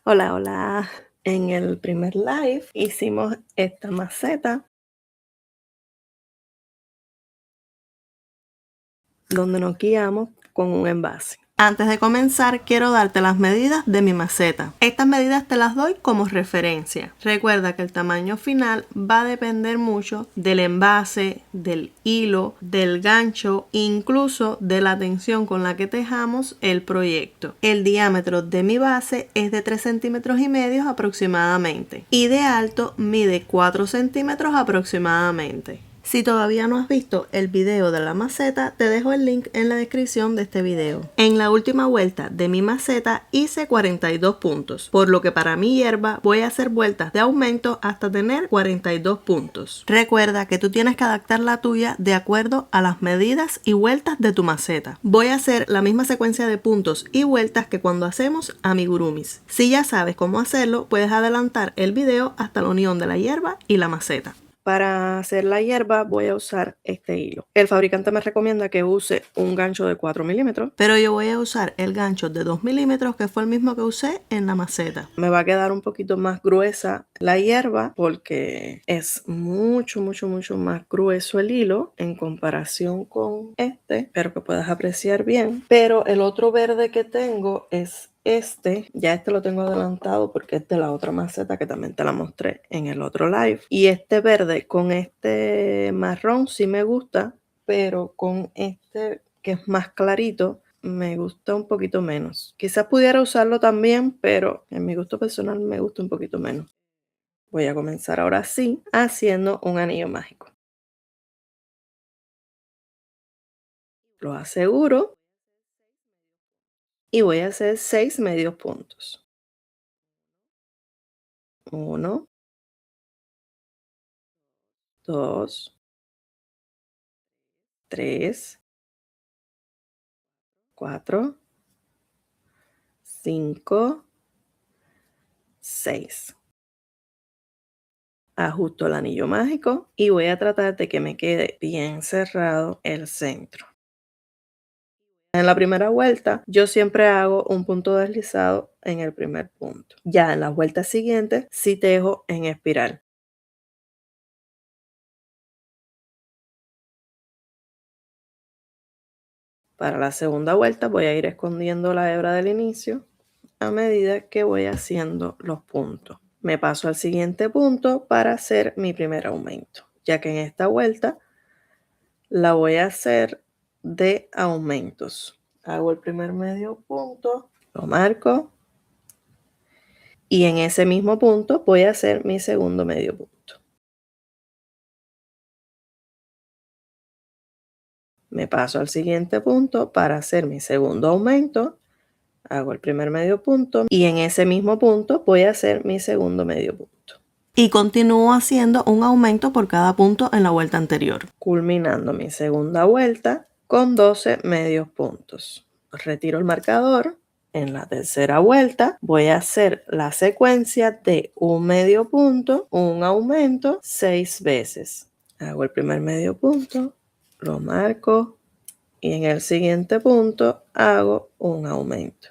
Hola, hola. En el primer live hicimos esta maceta donde nos guiamos con un envase. Antes de comenzar, quiero darte las medidas de mi maceta. Estas medidas te las doy como referencia. Recuerda que el tamaño final va a depender mucho del envase, del hilo, del gancho, incluso de la tensión con la que tejamos el proyecto. El diámetro de mi base es de 3,5 centímetros aproximadamente y de alto mide 4 centímetros aproximadamente. Si todavía no has visto el video de la maceta, te dejo el link en la descripción de este video. En la última vuelta de mi maceta hice 42 puntos, por lo que para mi hierba voy a hacer vueltas de aumento hasta tener 42 puntos. Recuerda que tú tienes que adaptar la tuya de acuerdo a las medidas y vueltas de tu maceta. Voy a hacer la misma secuencia de puntos y vueltas que cuando hacemos amigurumis. Si ya sabes cómo hacerlo, puedes adelantar el video hasta la unión de la hierba y la maceta. Para hacer la hierba voy a usar este hilo. El fabricante me recomienda que use un gancho de 4 milímetros, pero yo voy a usar el gancho de 2 milímetros que fue el mismo que usé en la maceta. Me va a quedar un poquito más gruesa la hierba porque es mucho más grueso el hilo en comparación con este. Espero que puedas apreciar bien. Pero el otro verde que tengo es ya lo tengo adelantado porque es de la otra maceta que también te la mostré en el otro live. Y este verde con este marrón sí me gusta, pero con este que es más clarito me gusta un poquito menos. Quizás pudiera usarlo también, pero en mi gusto personal me gusta un poquito menos. Voy a comenzar ahora sí haciendo un anillo mágico. Lo aseguro y voy a hacer 6 medios puntos. 1, 2, 3, 4, 5, 6. Ajusto el anillo mágico y voy a tratar de que me quede bien cerrado el centro. En la primera vuelta, yo siempre hago un punto deslizado en el primer punto. Ya en las vueltas siguientes, sí tejo en espiral. Para la segunda vuelta voy a ir escondiendo la hebra del inicio a medida que voy haciendo los puntos. Me paso al siguiente punto para hacer mi primer aumento, ya que en esta vuelta la voy a hacer de aumentos. Hago el primer medio punto, lo marco y en ese mismo punto voy a hacer mi segundo medio punto. Me paso al siguiente punto para hacer mi segundo aumento. Hago el primer medio punto y en ese mismo punto voy a hacer mi segundo medio punto. Y continúo haciendo un aumento por cada punto en la vuelta anterior, culminando mi segunda vuelta con 12 medios puntos. Retiro el marcador. En la tercera vuelta voy a hacer la secuencia de un medio punto, un aumento 6 veces. Hago el primer medio punto, lo marco y en el siguiente punto hago un aumento.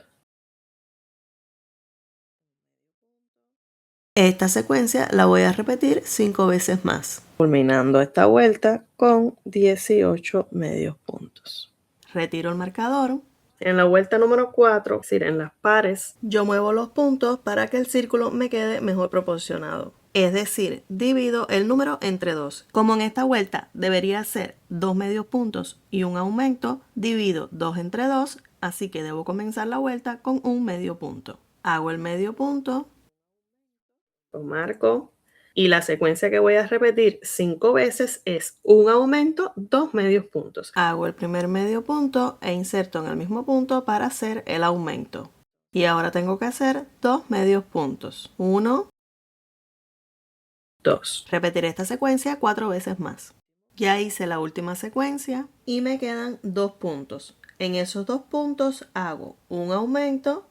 Esta secuencia la voy a repetir 5 veces más, culminando esta vuelta con 18 medios puntos. Retiro el marcador. En la vuelta número 4, es decir, en las pares, yo muevo los puntos para que el círculo me quede mejor proporcionado. Es decir, divido el número entre 2. Como en esta vuelta debería ser 2 medios puntos y un aumento, divido 2 entre 2, así que debo comenzar la vuelta con un medio punto. Hago el medio punto, lo marco y la secuencia que voy a repetir 5 veces es un aumento, 2 medios puntos. Hago el primer medio punto e inserto en el mismo punto para hacer el aumento. Y ahora tengo que hacer 2 medios puntos. 1, 2. Repetiré esta secuencia 4 veces más. Ya hice la última secuencia y me quedan 2 puntos. En esos 2 puntos hago un aumento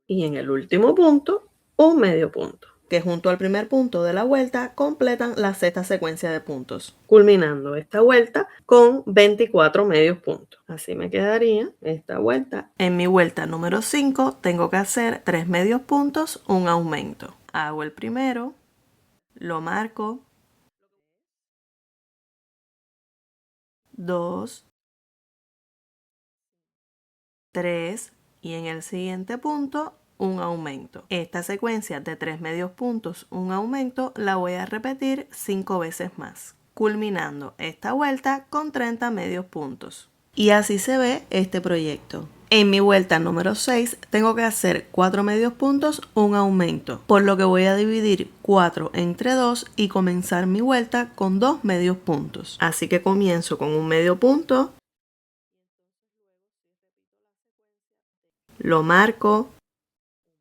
y en el último punto un medio punto. que junto al primer punto de la vuelta completan la sexta secuencia de puntos, culminando esta vuelta con 24 medios puntos. Así me quedaría esta vuelta. En mi vuelta número 5 tengo que hacer 3 medios puntos, un aumento. Hago el primero, lo marco, 2, 3 y en el siguiente punto un aumento. Esta secuencia de 3 medios puntos, un aumento, la voy a repetir 5 veces más, culminando esta vuelta con 30 medios puntos. Y así se ve este proyecto. En mi vuelta número 6 tengo que hacer 4 medios puntos, un aumento, por lo que voy a dividir 4 entre 2 y comenzar mi vuelta con 2 medios puntos. Así que comienzo con un medio punto, lo marco,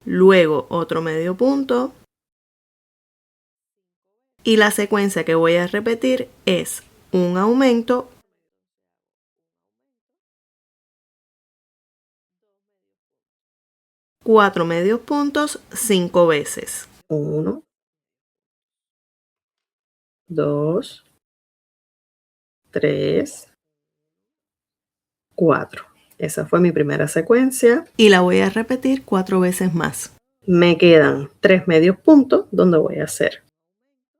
luego otro medio punto y la secuencia que voy a repetir es un aumento, cuatro medios puntos 5 veces. 1, 2, 3, 4. Esa fue mi primera secuencia y la voy a repetir 4 veces más. Me quedan 3 medios puntos donde voy a hacer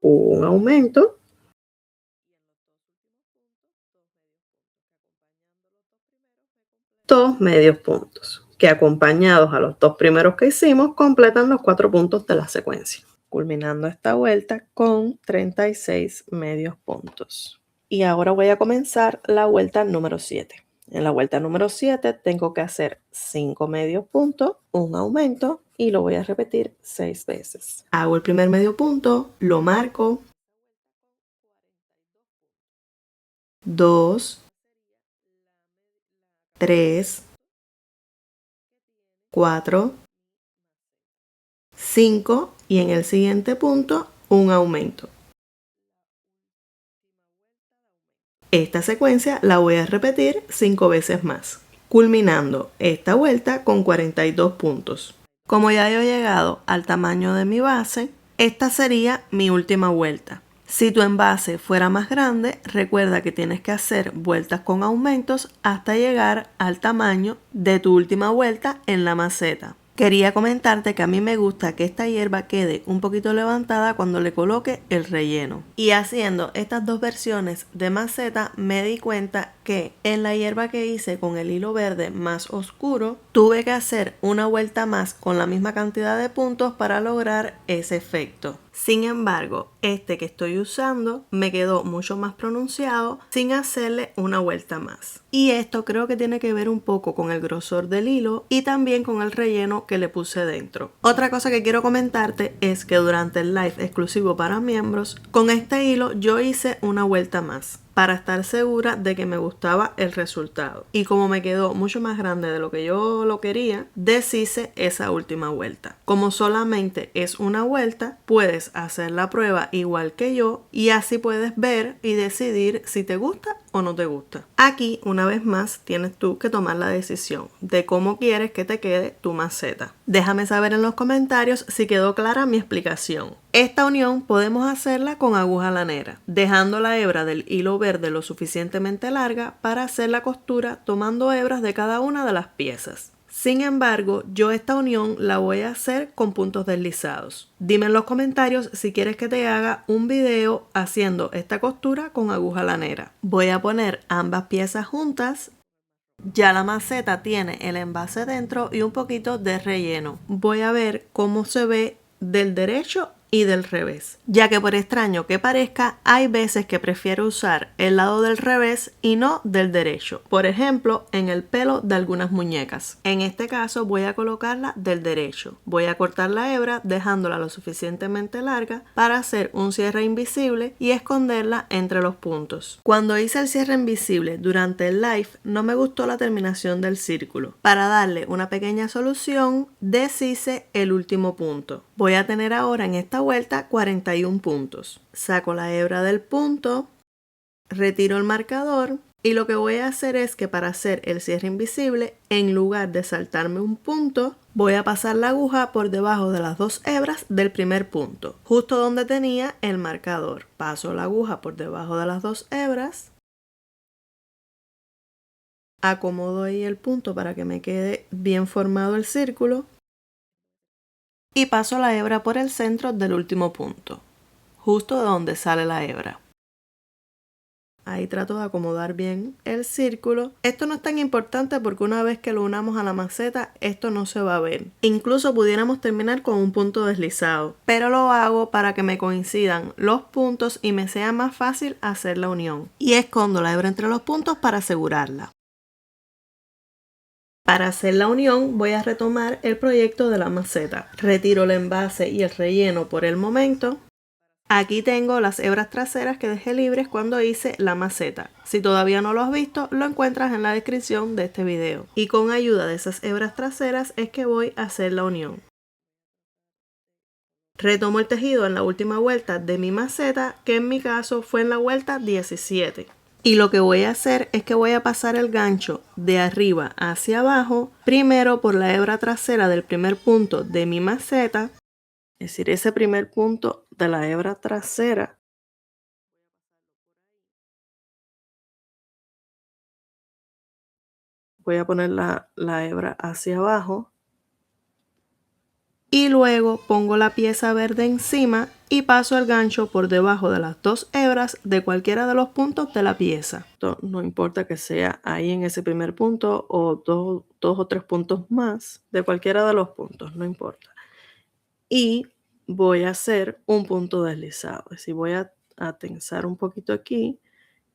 un aumento, dos medios puntos, que acompañados a los 2 primeros que hicimos completan los 4 puntos de la secuencia, culminando esta vuelta con 36 medios puntos. Y ahora voy a comenzar la vuelta número 7. En la vuelta número 7 tengo que hacer 5 medios puntos, un aumento y lo voy a repetir 6 veces. Hago el primer medio punto, lo marco, 2, 3, 4, 5 y en el siguiente punto un aumento. Esta secuencia la voy a repetir 5 veces más, culminando esta vuelta con 42 puntos. Como ya he llegado al tamaño de mi base, esta sería mi última vuelta. Si tu envase fuera más grande, recuerda que tienes que hacer vueltas con aumentos hasta llegar al tamaño de tu última vuelta en la maceta. Quería comentarte que a mí me gusta que esta hierba quede un poquito levantada cuando le coloque el relleno. Y haciendo estas dos versiones de maceta me di cuenta que en la hierba que hice con el hilo verde más oscuro tuve que hacer una vuelta más con la misma cantidad de puntos para lograr ese efecto. Sin embargo, este que estoy usando me quedó mucho más pronunciado sin hacerle una vuelta más. Y esto creo que tiene que ver un poco con el grosor del hilo y también con el relleno que le puse dentro. Otra cosa que quiero comentarte es que durante el live exclusivo para miembros, con este hilo yo hice una vuelta más para estar segura de que me gustaba el resultado. Y como me quedó mucho más grande de lo que yo lo quería, deshice esa última vuelta. Como solamente es una vuelta, puedes hacer la prueba igual que yo y así puedes ver y decidir si te gusta o no te gusta. Aquí, una vez más, tienes tú que tomar la decisión de cómo quieres que te quede tu maceta. Déjame saber en los comentarios si quedó clara mi explicación. Esta unión podemos hacerla con aguja lanera, dejando la hebra del hilo verde lo suficientemente larga para hacer la costura tomando hebras de cada una de las piezas. Sin embargo, yo esta unión la voy a hacer con puntos deslizados. Dime en los comentarios si quieres que te haga un video haciendo esta costura con aguja lanera. Voy a poner ambas piezas juntas. Ya la maceta tiene el envase dentro y un poquito de relleno. Voy a ver cómo se ve del derecho y del revés, ya que por extraño que parezca, hay veces que prefiero usar el lado del revés y no del derecho. Por ejemplo, en el pelo de algunas muñecas. En este caso voy a colocarla del derecho. Voy a cortar la hebra dejándola lo suficientemente larga para hacer un cierre invisible y esconderla entre los puntos. Cuando hice el cierre invisible durante el live, no me gustó la terminación del círculo. Para darle una pequeña solución, deshice el último punto. Voy a tener ahora en esta vuelta 41 puntos. Saco la hebra del punto, retiro el marcador Y lo que voy a hacer es que para hacer el cierre invisible, en lugar de saltarme un punto, voy a pasar la aguja por debajo de las 2 hebras del primer punto, justo donde tenía el marcador. Paso la aguja por debajo de las 2 hebras, acomodo ahí el punto para que me quede bien formado el círculo y paso la hebra por el centro del último punto, justo de donde sale la hebra. Ahí trato de acomodar bien el círculo. Esto no es tan importante porque una vez que lo unamos a la maceta, esto no se va a ver. Incluso pudiéramos terminar con un punto deslizado. Pero lo hago para que me coincidan los puntos y me sea más fácil hacer la unión. Y escondo la hebra entre los puntos para asegurarla. Para hacer la unión voy a retomar el proyecto de la maceta. Retiro el envase y el relleno por el momento. Aquí tengo las hebras traseras que dejé libres cuando hice la maceta. Si todavía no lo has visto, lo encuentras en la descripción de este video. Y con ayuda de esas hebras traseras es que voy a hacer la unión. Retomo el tejido en la última vuelta de mi maceta, que en mi caso fue en la vuelta 17. Y lo que voy a hacer es que voy a pasar el gancho de arriba hacia abajo, primero por la hebra trasera del primer punto de mi maceta. Es decir, ese primer punto de la hebra trasera. Voy a poner la hebra hacia abajo. Y luego pongo la pieza verde encima y paso el gancho por debajo de las 2 hebras de cualquiera de los puntos de la pieza. Esto no importa que sea ahí en ese primer punto o dos o 3 puntos más, de cualquiera de los puntos, no importa. Y voy a hacer un punto deslizado. Es decir, voy a tensar un poquito aquí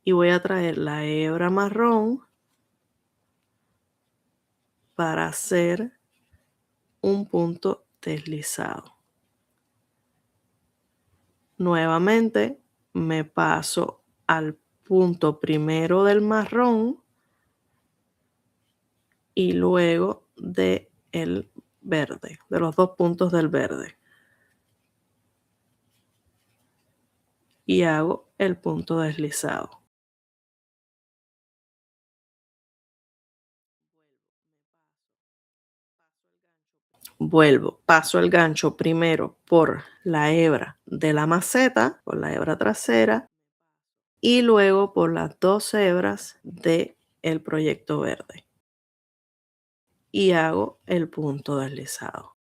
y voy a traer la hebra marrón para hacer un punto deslizado. Nuevamente me paso al punto primero del marrón y luego del verde, de los 2 puntos del verde. Y hago el punto deslizado. Vuelvo, paso el gancho primero por la hebra de la maceta, por la hebra trasera, y luego por las 2 hebras del proyecto verde. Y hago el punto deslizado.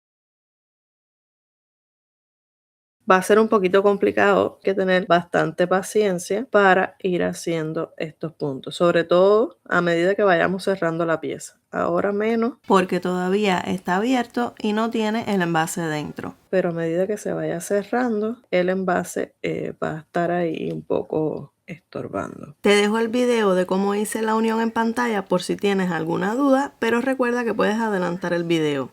Va a ser un poquito complicado, hay que tener bastante paciencia para ir haciendo estos puntos, sobre todo a medida que vayamos cerrando la pieza. Ahora menos porque todavía está abierto y no tiene el envase dentro. Pero a medida que se vaya cerrando, el envase va a estar ahí un poco estorbando. Te dejo el video de cómo hice la unión en pantalla por si tienes alguna duda, pero recuerda que puedes adelantar el video.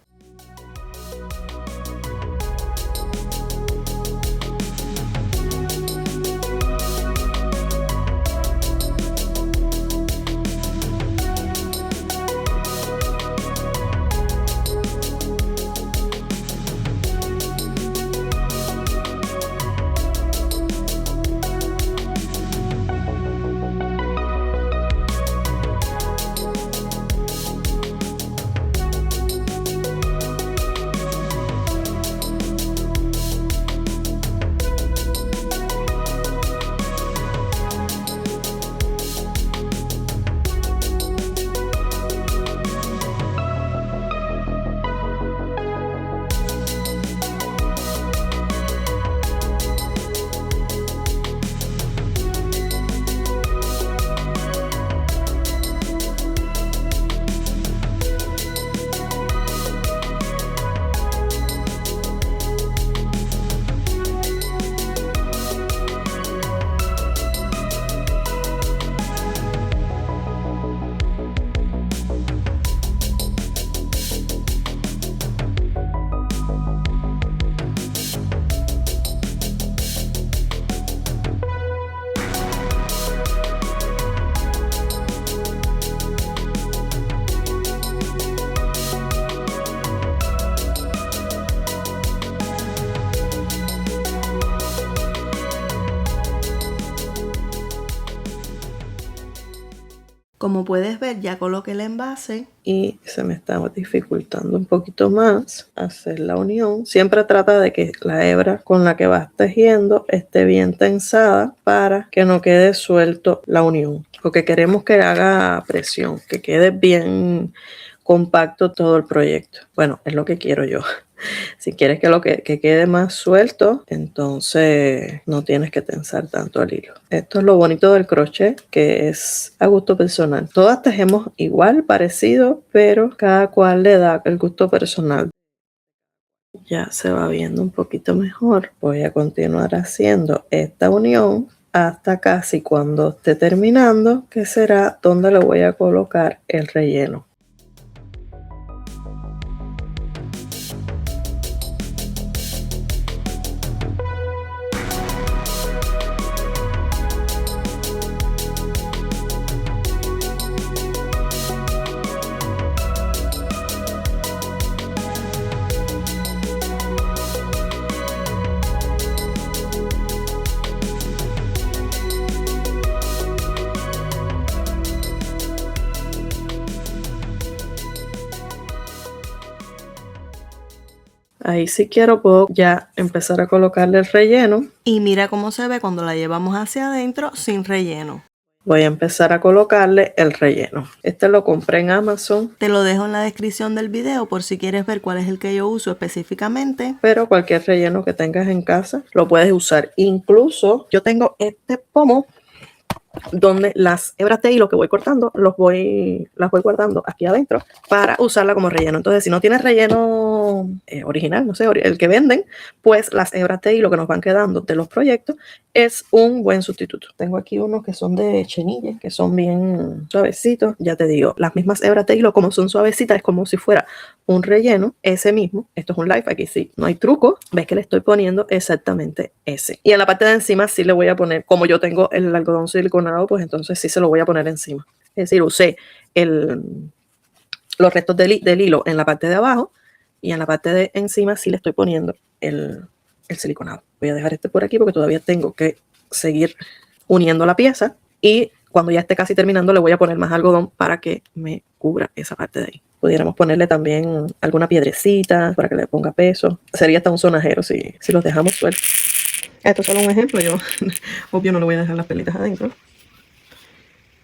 Como puedes ver, ya coloqué el envase y se me está dificultando un poquito más hacer la unión. Siempre trata de que la hebra con la que vas tejiendo esté bien tensada para que no quede suelto la unión, porque queremos que haga presión, que quede bien compacto todo el proyecto. Bueno, es lo que quiero yo. Si quieres que quede más suelto, entonces no tienes que tensar tanto el hilo. Esto es lo bonito del crochet, que es a gusto personal. Todas tejemos igual, parecido, pero cada cual le da el gusto personal. Ya se va viendo un poquito mejor. Voy a continuar haciendo esta unión hasta casi cuando esté terminando, que será donde le voy a colocar el relleno. Ahí si quiero puedo ya empezar a colocarle el relleno. Y mira cómo se ve cuando la llevamos hacia adentro sin relleno. Voy a empezar a colocarle el relleno. Este lo compré en Amazon. Te lo dejo en la descripción del video por si quieres ver cuál es el que yo uso específicamente. Pero cualquier relleno que tengas en casa lo puedes usar. Incluso yo tengo este pomo donde las hebras de hilo que voy cortando las voy guardando aquí adentro para usarla como relleno. Entonces, si no tienes relleno original, no sé, el que venden, pues las hebras de hilo que nos van quedando de los proyectos es un buen sustituto. Tengo aquí unos que son de chenille, que son bien suavecitos. Ya te digo, las mismas hebras de hilo como son suavecitas, es como si fuera un relleno, ese mismo. Esto es un life, aquí sí, no hay truco. Ves que le estoy poniendo exactamente ese. Y en la parte de encima sí le voy a poner, como yo tengo el algodón siliconado, pues entonces sí se lo voy a poner encima. Es decir, usé los restos del hilo en la parte de abajo y en la parte de encima sí le estoy poniendo el siliconado. Voy a dejar este por aquí porque todavía tengo que seguir uniendo la pieza y cuando ya esté casi terminando le voy a poner más algodón para que me cubra esa parte de ahí. Pudiéramos ponerle también alguna piedrecita para que le ponga peso. Sería hasta un sonajero si los dejamos sueltos. Esto es solo un ejemplo. Yo obvio no le voy a dejar las pelitas adentro,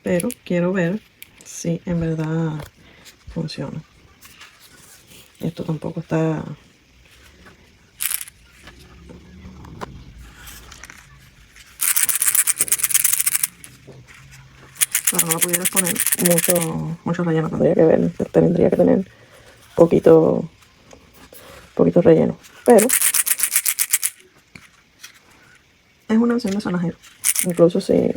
pero quiero ver si en verdad funciona. Esto tampoco está... Claro, no la pudieras poner mucho relleno. Tendría que tener poquito relleno. Pero es una opción de sonajero. Incluso si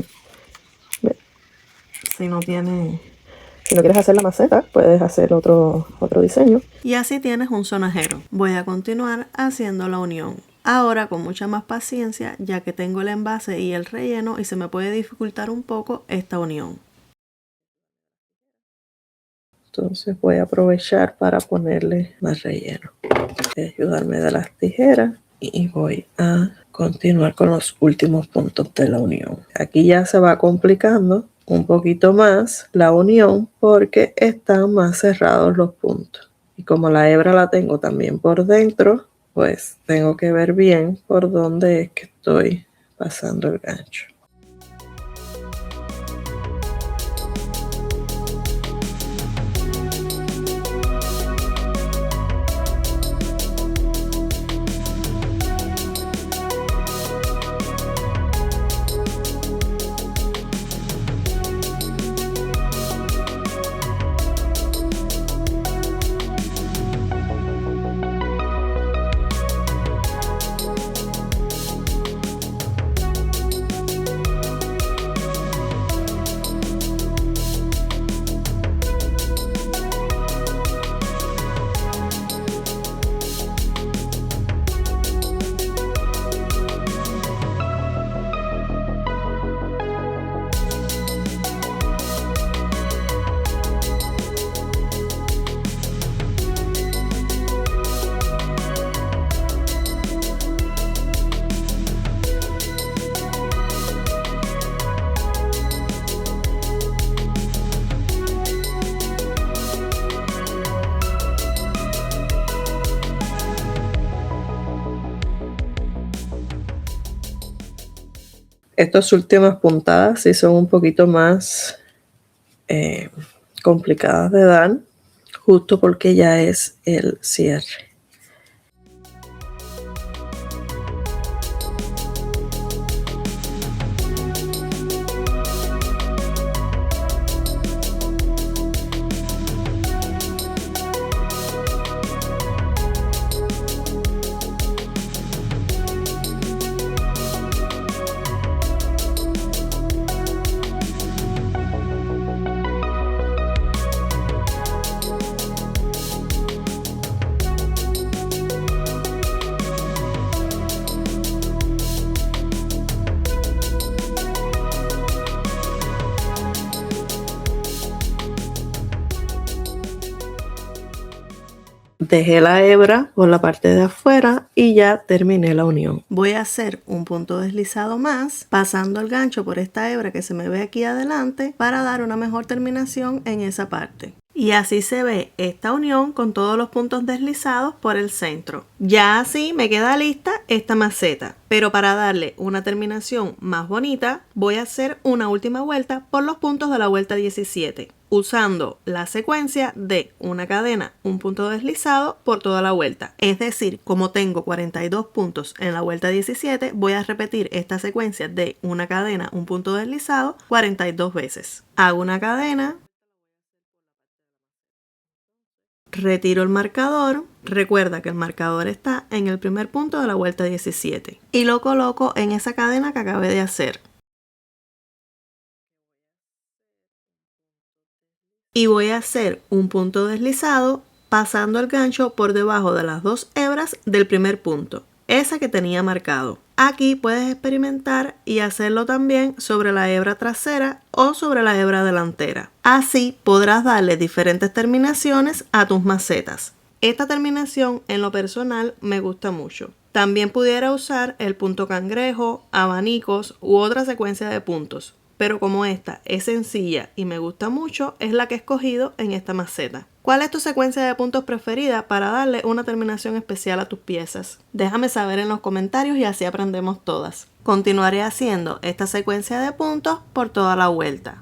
no quieres hacer la maceta, puedes hacer otro diseño. Y así tienes un sonajero. Voy a continuar haciendo la unión. Ahora con mucha más paciencia, ya que tengo el envase y el relleno y se me puede dificultar un poco esta unión. Entonces voy a aprovechar para ponerle más relleno. Voy a ayudarme de las tijeras y voy a continuar con los últimos puntos de la unión. Aquí ya se va complicando un poquito más la unión porque están más cerrados los puntos. Y como la hebra la tengo también por dentro, pues tengo que ver bien por dónde es que estoy pasando el gancho. Estas últimas puntadas sí son un poquito más complicadas de dar, justo porque ya es el cierre. Dejé la hebra por la parte de afuera y ya terminé la unión. Voy a hacer un punto deslizado más, pasando el gancho por esta hebra que se me ve aquí adelante para dar una mejor terminación en esa parte. Y así se ve esta unión con todos los puntos deslizados por el centro. Ya así me queda lista esta maceta. Pero para darle una terminación más bonita, voy a hacer una última vuelta por los puntos de la vuelta 17. Usando la secuencia de una cadena, un punto deslizado por toda la vuelta. Es decir, como tengo 42 puntos en la vuelta 17, voy a repetir esta secuencia de una cadena, un punto deslizado 42 veces. Hago una cadena, retiro el marcador, recuerda que el marcador está en el primer punto de la vuelta 17 y lo coloco en esa cadena que acabé de hacer. Y voy a hacer un punto deslizado pasando el gancho por debajo de las dos hebras del primer punto, esa que tenía marcado. Aquí puedes experimentar y hacerlo también sobre la hebra trasera o sobre la hebra delantera. Así podrás darle diferentes terminaciones a tus macetas. Esta terminación en lo personal me gusta mucho. También pudiera usar el punto cangrejo, abanicos u otra secuencia de puntos. Pero como esta es sencilla y me gusta mucho, es la que he escogido en esta maceta. ¿Cuál es tu secuencia de puntos preferida para darle una terminación especial a tus piezas? Déjame saber en los comentarios y así aprendemos todas. Continuaré haciendo esta secuencia de puntos por toda la vuelta.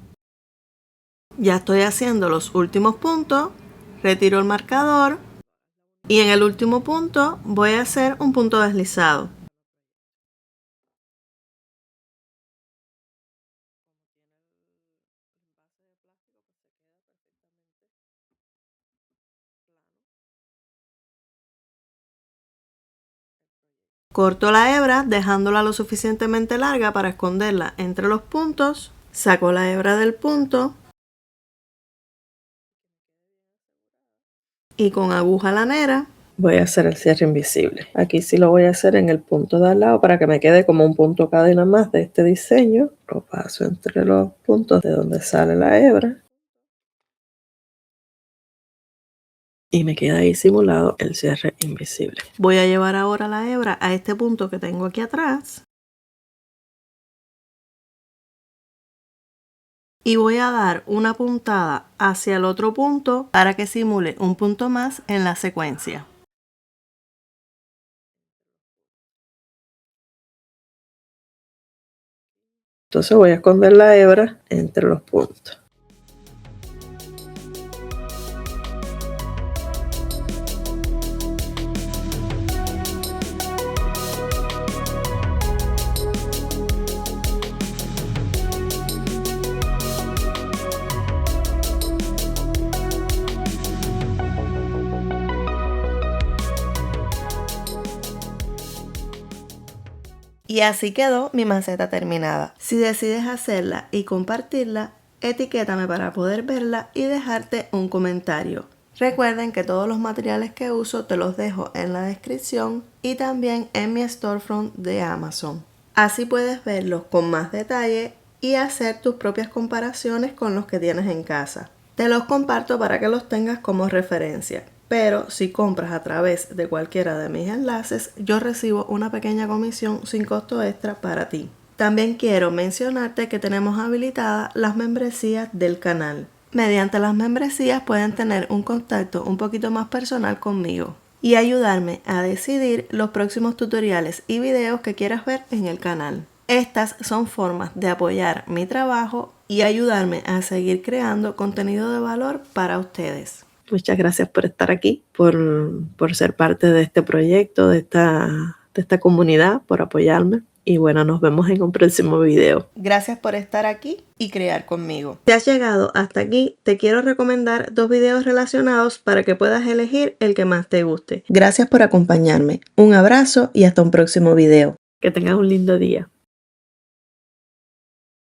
Ya estoy haciendo los últimos puntos, retiro el marcador y en el último punto voy a hacer un punto deslizado. Corto la hebra dejándola lo suficientemente larga para esconderla entre los puntos. Saco la hebra del punto y con aguja lanera voy a hacer el cierre invisible. Aquí sí lo voy a hacer en el punto de al lado para que me quede como un punto cadena más de este diseño. Lo paso entre los puntos de donde sale la hebra. Y me queda ahí simulado el cierre invisible. Voy a llevar ahora la hebra a este punto que tengo aquí atrás. Y voy a dar una puntada hacia el otro punto para que simule un punto más en la secuencia. Entonces voy a esconder la hebra entre los puntos. Y así quedó mi maceta terminada. Si decides hacerla y compartirla, etiquétame para poder verla y dejarte un comentario. Recuerden que todos los materiales que uso te los dejo en la descripción y también en mi storefront de Amazon. Así puedes verlos con más detalle y hacer tus propias comparaciones con los que tienes en casa. Te los comparto para que los tengas como referencia. Pero si compras a través de cualquiera de mis enlaces, yo recibo una pequeña comisión sin costo extra para ti. También quiero mencionarte que tenemos habilitadas las membresías del canal. Mediante las membresías pueden tener un contacto un poquito más personal conmigo y ayudarme a decidir los próximos tutoriales y videos que quieras ver en el canal. Estas son formas de apoyar mi trabajo y ayudarme a seguir creando contenido de valor para ustedes. Muchas gracias por estar aquí, por ser parte de este proyecto, de esta comunidad, por apoyarme. Y bueno, nos vemos en un próximo video. Gracias por estar aquí y crear conmigo. Si has llegado hasta aquí, te quiero recomendar 2 videos relacionados para que puedas elegir el que más te guste. Gracias por acompañarme. Un abrazo y hasta un próximo video. Que tengas un lindo día.